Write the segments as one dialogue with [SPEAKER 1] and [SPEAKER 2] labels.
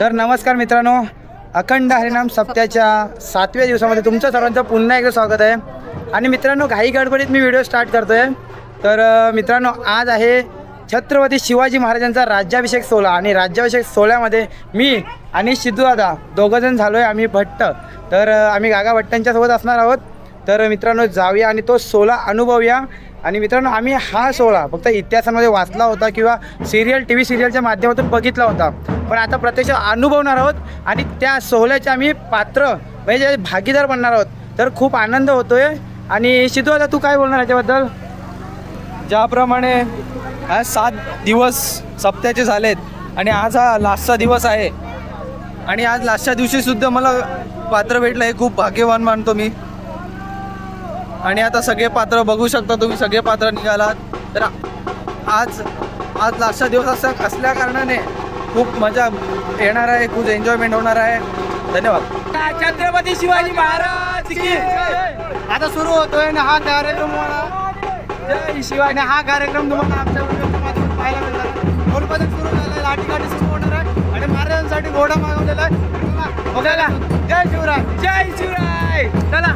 [SPEAKER 1] तर नमस्कार मित्रांनो, अखंड हरिनाम सप्त्याच्या 7व्या दिवसामध्ये तुमचं सर्वांचं पुन्हा एकदा स्वागत आहे। आणि मित्रांनो, घाई गडबडीत मी व्हिडिओ स्टार्ट करतोय। तर मित्रांनो, आज आहे छत्रपती शिवाजी महाराजांचा राज्याभिषेक सोहळा आणि राज्याभिषेक सोहळ्यामध्ये मी आणि सिद्धूदादा दोघंजण झालो आहे आम्ही भट्ट। तर आम्ही गागा भट्टांच्या सोबत असणार आहोत। तर मित्रांनो, जाऊया आणि तो सोहळा अनुभवूया। आणि मित्रांनो, आम्ही हा सोहळा फक्त इतिहासामध्ये वाचला होता किंवा सिरियल टी व्ही सिरियलच्या माध्यमातून बघितला होता, पण आता प्रत्यक्ष अनुभवणार आहोत आणि त्या सोहळ्याचे आम्ही पात्र म्हणजे भागीदार बनणार आहोत। तर खूप आनंद होतोय। आणि सिद्धूदादा, तू काय बोलणार याच्याबद्दल?
[SPEAKER 2] ज्याप्रमाणे आज 7 दिवस सप्त्याचे झालेत आणि आज हा लास्टचा दिवस आहे आणि आज लास्टच्या दिवशी सुद्धा मला पात्र भेटलं, हे खूप भाग्यवान मानतो मी। आणि आता सगळे पात्र बघू शकता तुम्ही, सगळे पात्र निघालात। तर आज लास्टचा दिवस असल्या कारणाने खूप मजा येणार आहे, खूप एन्जॉयमेंट होणार आहे। धन्यवाद।
[SPEAKER 1] छत्रपती शिवाजी महाराज की आता सुरू होतोय ना हा कार्यक्रम। जय शिवाजी। हा कार्यक्रम तुम्हाला आमच्या माध्यमातून पाहायला मिळणार। घोडपदक सुरू झालं, लाठीकाठी सुरू होणार आहे आणि महाराजांसाठी घोडा मागवलेला आहे बघायला। जय शिवराय, जय शिवराय। चला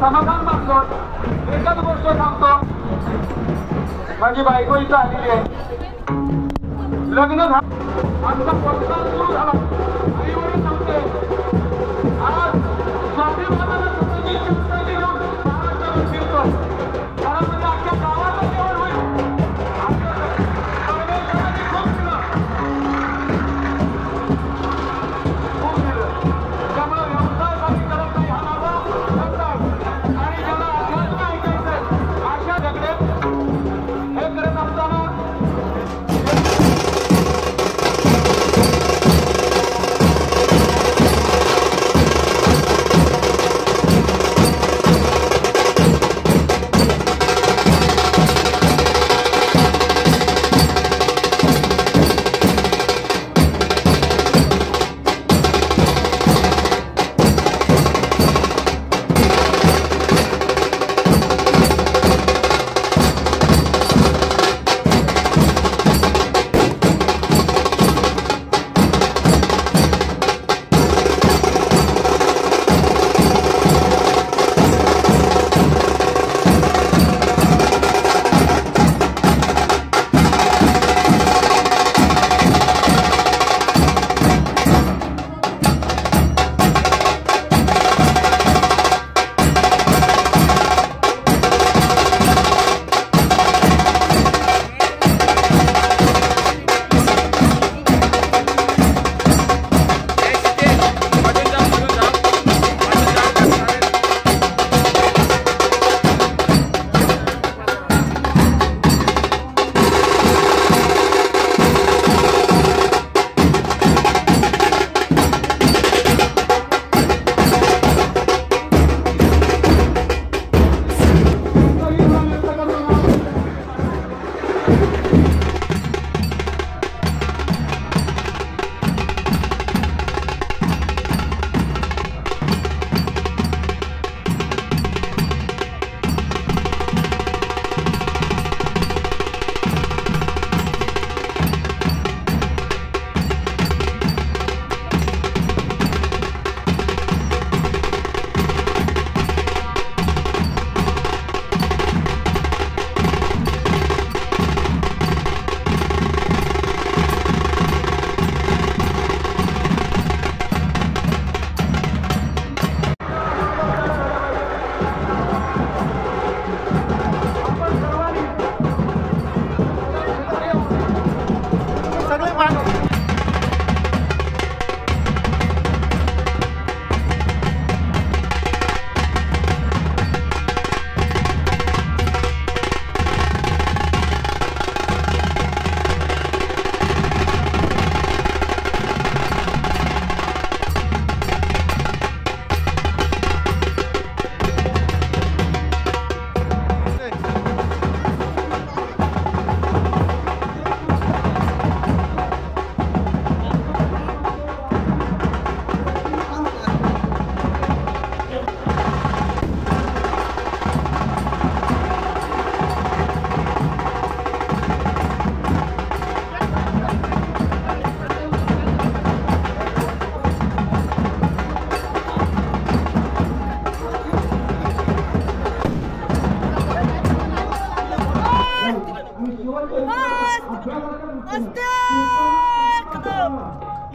[SPEAKER 3] समाधान मागतो। एकच गोष्ट सांगतो, माझी बायको इथं आलेली आहे। लग्न झालं, आमचा प्रस्ताव सुरू झाला। आई वडील सांगते आज स्वाभिमानाला महाराष्ट्रावर फिरतो, कारण म्हणजे अख्ख्या गावाला जेवण होईल। त्यामुळे व्यवसायासाठी करत नाही, हा माझा आणि ज्याला अध्यात्म ऐकायचंय अशा झगडे हे करत असताना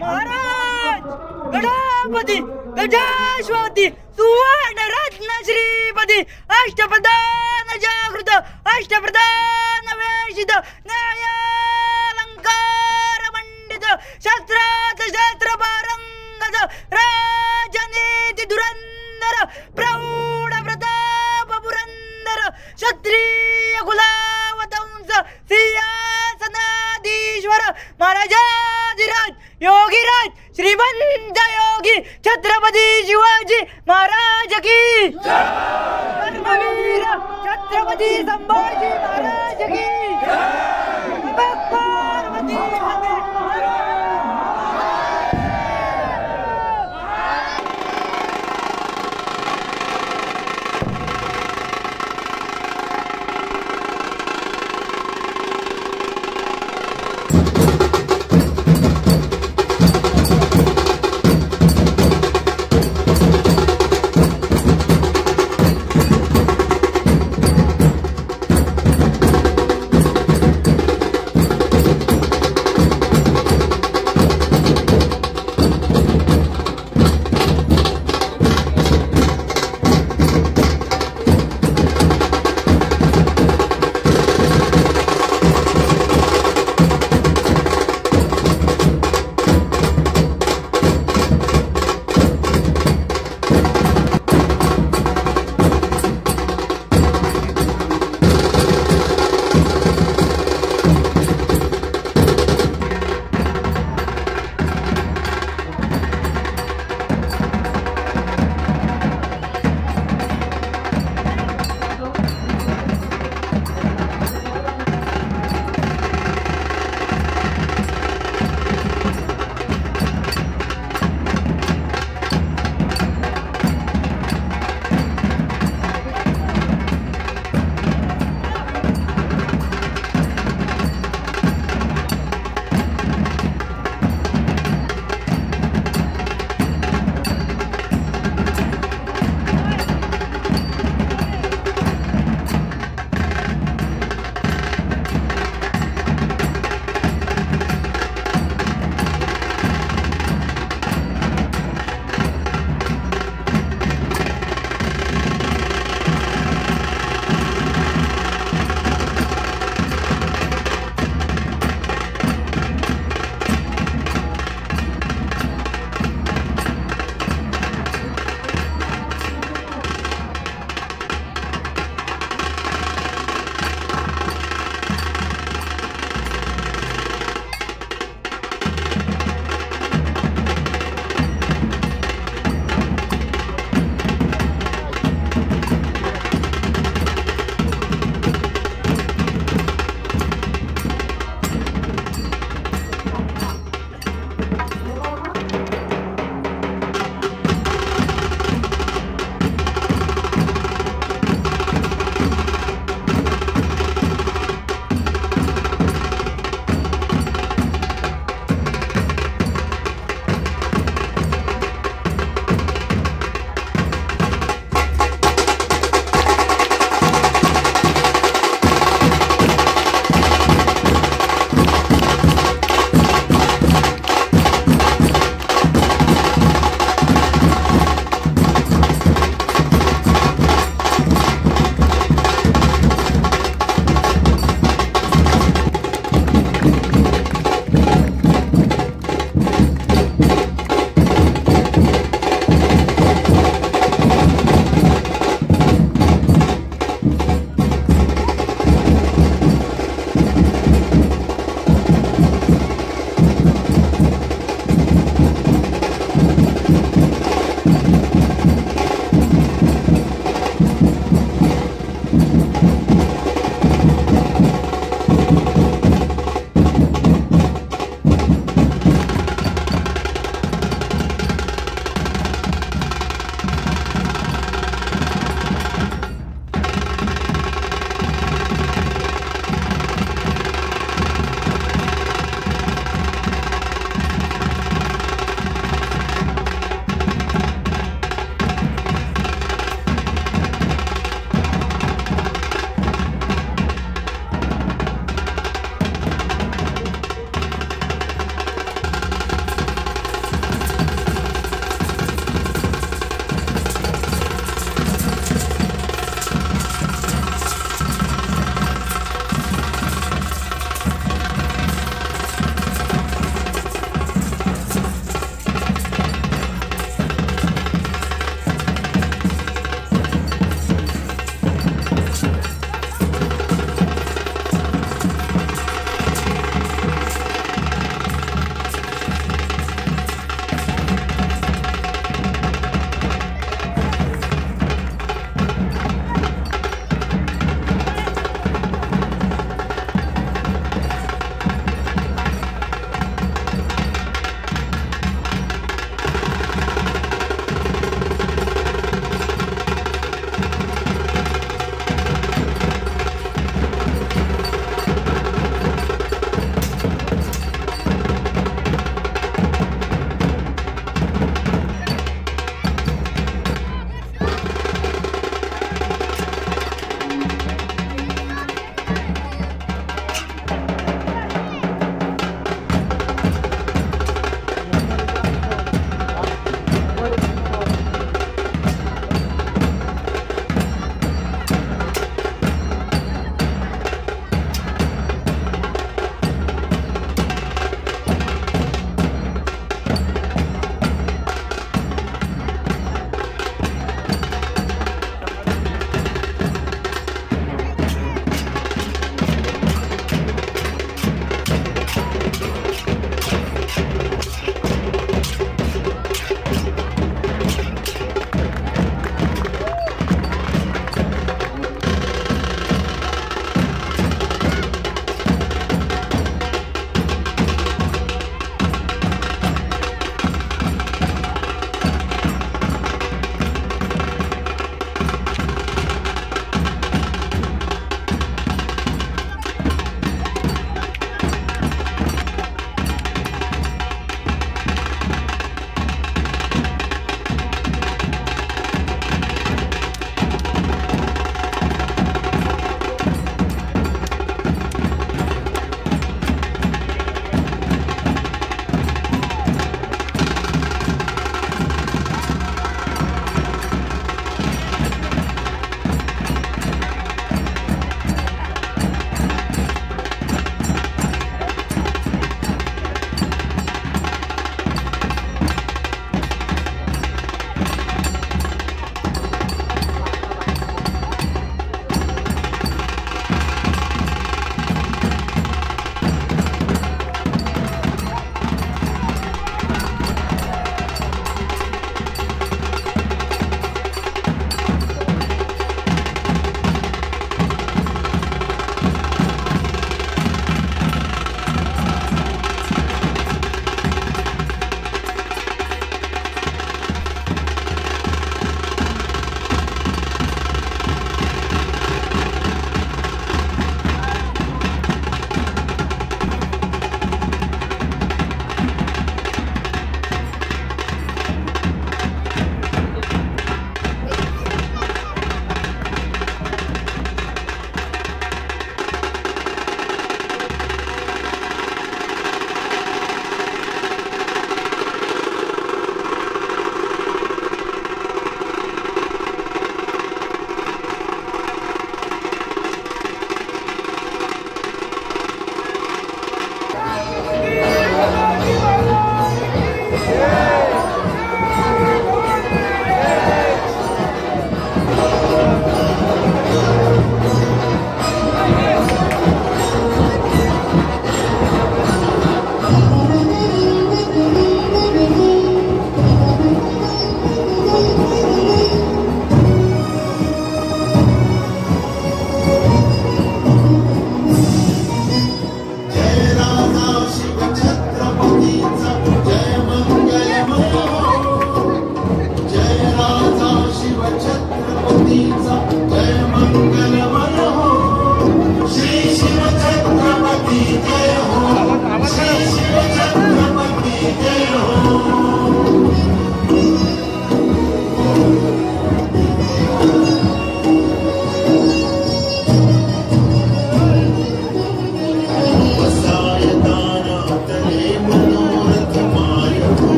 [SPEAKER 1] महाराज गणपती गजाश्वती सुवर्ण रत्न श्रीपती अष्टप्रधान जागृत अष्टप्रधान वेशित न्यायालंकार मंडित शस्त्रात शस्त्र पारंगत राजनीती धुरंधर प्रौढ प्रताप पुरंदर क्षत्रिय कुलावतंस सिंहासनाधीश्वर महाराजाधिराज योगीराज श्रीमंत योगी छत्रपती शिवाजी महाराज की धर्मवीर छत्रपती संभाजी महाराज की पार्वती माते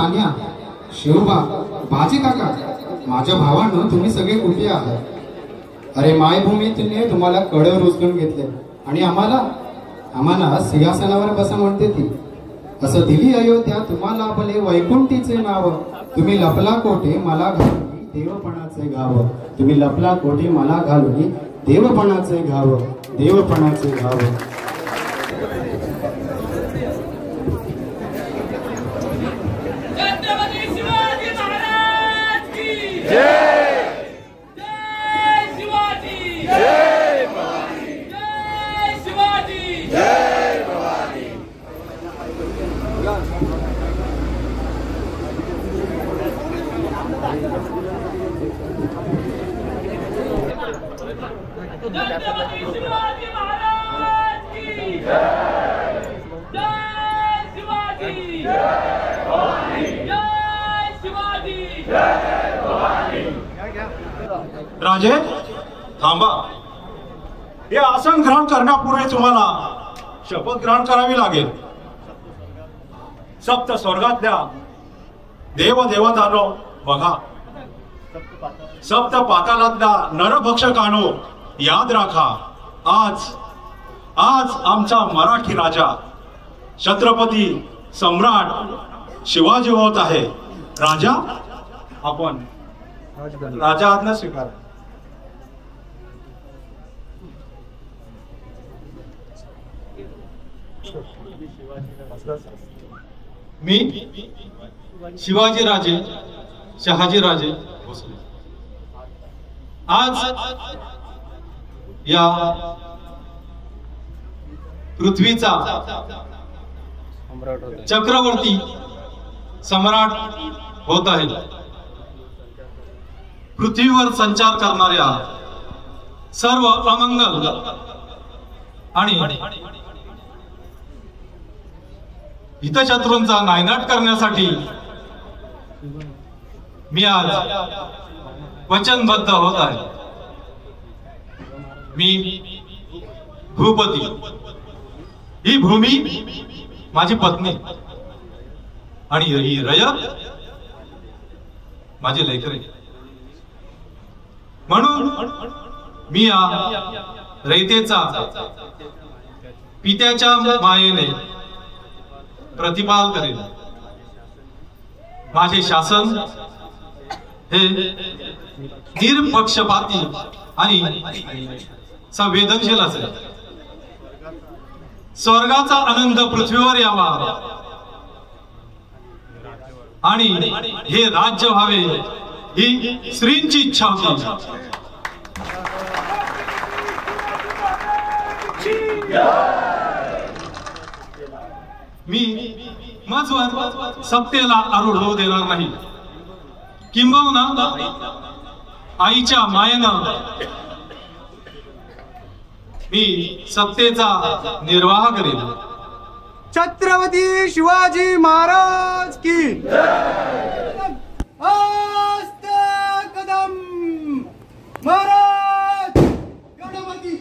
[SPEAKER 4] तान्या, शिवबा, बाजी काका, माझ्या भावांनो तुम्ही सगळे कुठे आहात? अरे मायभूमीने तुम्हाला कड्यावर उचलून घेतले आणि आम्हाला सिंहासनावर बसा म्हणते ती. असं दिली अयोध्या तुम्हाला आपले वैकुंठीचे नाव. तुम्ही लपला कोठे मला घालून देवपणाचे घाव. तुम्ही लपला कोठे मला घालून देवपणाचे घाव. देवपणाचे घाव.
[SPEAKER 3] राजे थांबा. हे आसन ग्रहण करण्यापूर्वी तुम्हाला शपथ ग्रहण करावी लागेल. सप्त स्वर्गातल्या देवदेवतांनो बघा, सप्त पातालातल्या नरभक्षकांनो याद राखा. आज आमचा मराठी राजा छत्रपती सम्राट शिवाजी होत आहे. राजा आपण राजा आज्ञा स्वीकार.
[SPEAKER 5] मी शिवाजी राजे शहाजी राजे भोसले आज या पृथ्वीचा चक्रवर्ती सम्राट होत आहे. पृथ्वीवर संचार करणाऱ्या सर्व अमंगल आणि हितशत्रूंचा नायनाट करण्यासाठी मी आज वचनबद्ध होत आहे. मी भूपती, ही भूमी माझी पत्नी आणि ही रयत माझे लेकरे. म्हणून मी या रयतेचा पित्याच्या मायेने प्रतिपाल करेल. माझे शासन हे निरपक्षपाती आणि संवेदनशील असेल. स्वर्गाचा आनंद पृथ्वीवर यावा आणि हे राज्य व्हावे ही श्रींची इच्छा होती. मी मजवर सत्तेला आरूढ होऊ देणार नाही. किंबहुना आईच्या मायेनं मी सत्तेचा निर्वाह करेन.
[SPEAKER 1] छत्रपती शिवाजी महाराज की कदम महाराज. गणपती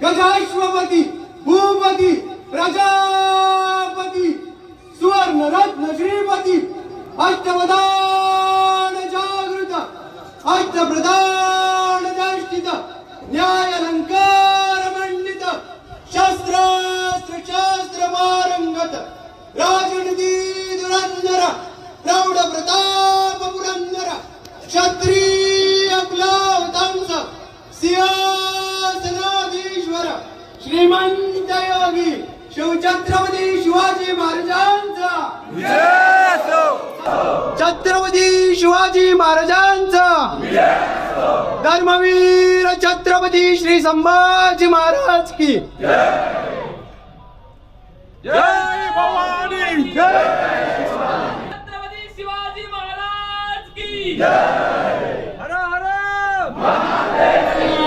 [SPEAKER 1] गजाश्वपती भूपती प्रजापती सुवर्ण रत्न श्रीपती अष्टप्रधान जागृत अष्टप्रधान जाष्टित न्याय अलंकार मंडित शस्त्रास्त्र शास्त्र मारंगत राजनीती धुरंधर प्रौढ प्रताप पुरंदर क्षत्रिय कुलावतांस सिंहासनाधीश्वर श्रीमंत योगी शिवछत्रपती शिवाजी महाराजांचा. छत्रपती शिवाजी महाराजांचा. धर्मवीर छत्रपती श्री संभाजी महाराज की
[SPEAKER 3] जय भवानी.
[SPEAKER 6] छत्रपती शिवाजी महाराज की
[SPEAKER 1] हर हर
[SPEAKER 7] आरती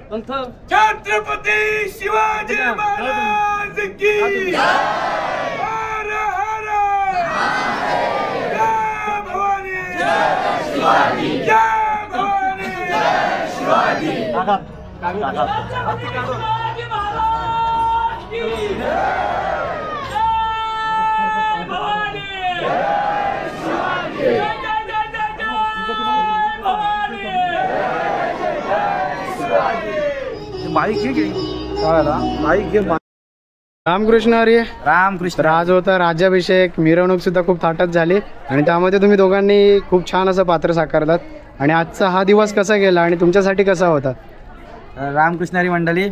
[SPEAKER 3] छत्रपती शिवाजी महाराज की हर हर जय भवानी जय भवानी
[SPEAKER 6] शिवाजी महाराज की जय भवानी शिवाजी जय जय जय जय जय भवानी
[SPEAKER 4] रामकृष्ण हरी.
[SPEAKER 1] रामकृष्ण.
[SPEAKER 4] तर आज होता राज्याभिषेक, मिरवणूक सुद्धा खूप थाटात झाली आणि त्यामध्ये तुम्ही दोघांनी खूप छान असं पात्र साकारलात. आणि आजचा हा दिवस कसा गेला आणि तुमच्यासाठी कसा होता?
[SPEAKER 1] रामकृष्णारी मंडळी,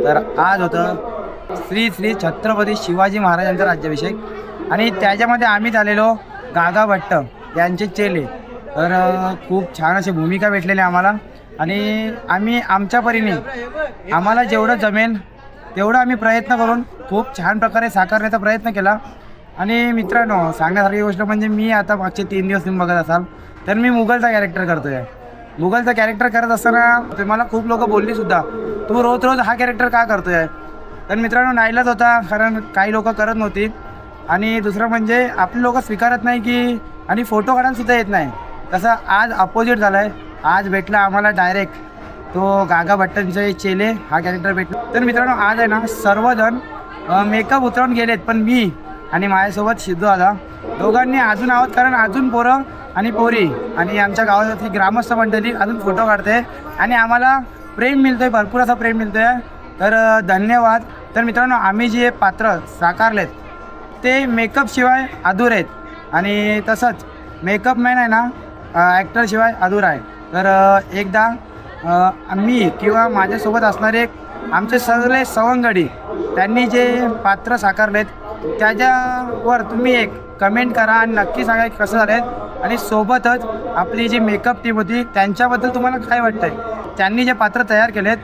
[SPEAKER 1] तर आज होतं श्री श्री छत्रपती शिवाजी महाराजांचा राज्याभिषेक आणि त्याच्यामध्ये आम्ही झालेलो गागा भट्ट यांचे चेले. तर खूप छान अशी भूमिका भेटलेली आम्हाला आणि आम्ही आमच्या परीने आम्हाला जेवढं जमेल तेवढं आम्ही प्रयत्न करून खूप छान प्रकारे साकारण्याचा प्रयत्न केला. आणि मित्रांनो, सांगण्यासारखी गोष्ट म्हणजे मी आता मागचे 3 दिवस तुम्ही बघत असाल तर मी मुघलचा कॅरेक्टर करतो आहे. मुघलचा कॅरेक्टर करत असताना मला खूप लोक बोलली सुद्धा, तू रोज रोज हा कॅरेक्टर का करतो आहे. तर मित्रांनो, नाईलाज होता, कारण काही लोक करत नव्हती आणि दुसरं म्हणजे आपली लोक स्वीकारत नाही की आणि फोटो काढायला सुद्धा येत नाही. तसं आज अपोजिट झालं आहे. आज भेटला आम्हाला डायरेक्ट तो गागा भट्टांचे चेले हा कॅरेक्टर भेटला. तर मित्रांनो, आज आहे ना सर्वजण मेकअप उतरवून गेलेत, पण मी आणि माझ्यासोबत सिद्धू दादा दोघांनी अजून आहोत, कारण अजून पोरं आणि पोरी आणि आमच्या गावातील ग्रामस्थ मंडळी अजून फोटो काढते आणि आम्हाला प्रेम मिळतो आहे, भरपूर असा प्रेम मिळतो आहे. तर धन्यवाद. तर मित्रांनो, आम्ही जे पात्र साकारलेत ते मेकअपशिवाय अधुरे आहेत आणि तसंच मेकअपमॅन आहे ना ॲक्टरशिवाय अधुरा आहे. तर एकदा मी किंवा माझ्यासोबत असणारे आमचे सगळे सवंगडी त्यांनी जे पात्र साकारलेत त्याच्यावर तुम्ही एक कमेंट करा आणि नक्की सांगा की कसं झालं. आणि सोबतच आपली जी मेकअप टीम होती त्यांच्याबद्दल तुम्हाला काय वाटतं आहे, त्यांनी जे पात्र तयार केलेत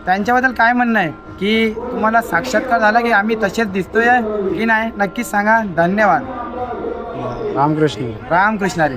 [SPEAKER 1] त्यांच्याबद्दल काय म्हणणं आहे, की तुम्हाला साक्षात्कार झाला की आम्ही तसेच दिसतोय की नाही, नक्कीच सांगा. धन्यवाद.
[SPEAKER 4] रामकृष्ण.
[SPEAKER 1] रामकृष्णारी.